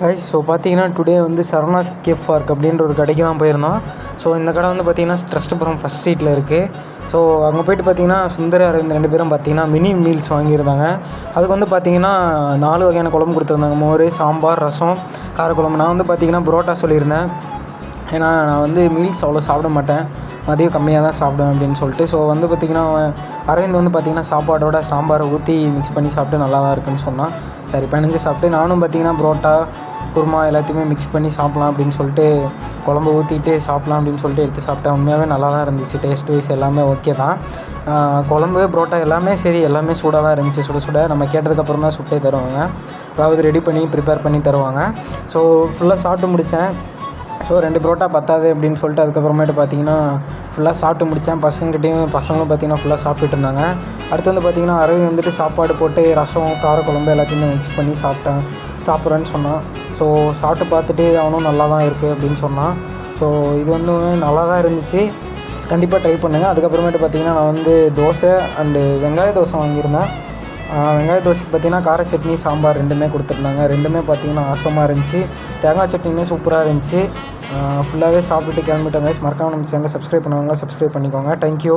Guys so பார்த்தீங்கன்னா today வந்து Saravanas cafe park அப்படின்ற ஒரு கடைக்கு தான் போயிருந்தோம். ஸோ இந்த கடை வந்து பார்த்திங்கன்னா ட்ரஸ்ட்புரம் ஃபஸ்ட் ஸ்ட்ரீட்டில் இருக்குது. ஸோ அங்கே போய்ட்டு பார்த்திங்கன்னா சுந்தர் அரவிந்த் 2 பேரும் பார்த்திங்கன்னா மினி மீல்ஸ் வாங்கியிருந்தாங்க. அதுக்கு வந்து பார்த்திங்கன்னா 4 வகையான குழம்பு கொடுத்துருந்தாங்க. மோர், சாம்பார், ரசம், காரக்குழம்பு. நான் வந்து பார்த்திங்கன்னா புரோட்டா சொல்லியிருந்தேன். ஏன்னா நான் வந்து மீல்ஸ் அவ்வளோ சாப்பிட மாட்டேன், மதியம் கம்மியாக தான் சாப்பிடுவேன் அப்படின்னு சொல்லிட்டு. ஸோ வந்து பார்த்திங்கன்னா அரவிந்த் வந்து பார்த்திங்கன்னா சாப்பாடோட சாம்பாரை ஊற்றி மிக்ஸ் பண்ணி சாப்பிட்டு நல்லா தான் இருக்குன்னு சொன்னான். சரி பிணைஞ்சு சாப்பிட்டு நானும் பார்த்திங்கன்னா புரோட்டா, குருமா எல்லாத்தையுமே மிக்ஸ் பண்ணி சாப்பிட்லாம் அப்படின்னு சொல்லிட்டு குழம்பு ஊற்றிட்டு சாப்பிட்லாம் அப்படின்னு சொல்லிட்டு எடுத்து சாப்பிட்டேன். உண்மையாகவே நல்லா தான் இருந்துச்சு. டேஸ்ட் வைஸ் எல்லாமே ஓகே தான். குழம்பு, புரோட்டா எல்லாமே சரி, எல்லாமே சூடாக தான் இருந்துச்சு. சுட சுட நம்ம கேட்டதுக்கப்புறம் தான் சுட்டே தருவாங்க, அதாவது ரெடி பண்ணி ப்ரிப்பேர் பண்ணி தருவாங்க. ஸோ ஃபுல்லாக சாப்பிட்டு முடித்தேன். ஸோ 2 புரோட்டா பத்தாது அப்படின்னு சொல்லிட்டு அதுக்கப்புறமேட்டு பார்த்திங்கன்னா ஃபுல்லாக சாப்பிட்டு முடித்தேன். பசங்களும் பார்த்திங்கன்னா ஃபுல்லாக சாப்பிட்டுட்டு இருந்தாங்க. அடுத்து வந்து பார்த்திங்கன்னா அரவிந்த் வந்துட்டு சாப்பாடு போட்டு ரசம், காரக்குழம்பு எல்லாத்தையுமே மிக்ஸ் பண்ணி சாப்பிட்றேன்னு சொன்னான். ஸோ சாப்பிட்டு பார்த்துட்டு அவனும் நல்லா தான் இருக்குது அப்படின்னு சொன்னான். ஸோ இது வந்து நல்லா தான் இருந்துச்சு, கண்டிப்பாக ட்ரை பண்ணுங்கள். அதுக்கப்புறமேட்டு பார்த்திங்கன்னா நான் வந்து தோசை அண்டு வெங்காய தோசை வாங்கியிருந்தேன். வெங்காய தோசைக்கு பார்த்திங்கன்னா கார சட்னி, சாம்பார் 2மே கொடுத்துருந்தாங்க. 2மே பார்த்திங்கன்னா ஆசமாக இருந்துச்சு. தேங்காய் சட்னியுமே சூப்பராக இருந்துச்சு. ஃபுல்லாகவே சாப்பிட்டுட்டு கிளம்பிட்டோம் கைஸ். மறக்காம நம்ம சேனலை சப்ஸ்கிரைப் பண்ணுவாங்க, சப்ஸ்கிரைப் பண்ணிக்கோங்க. தேங்க்யூ.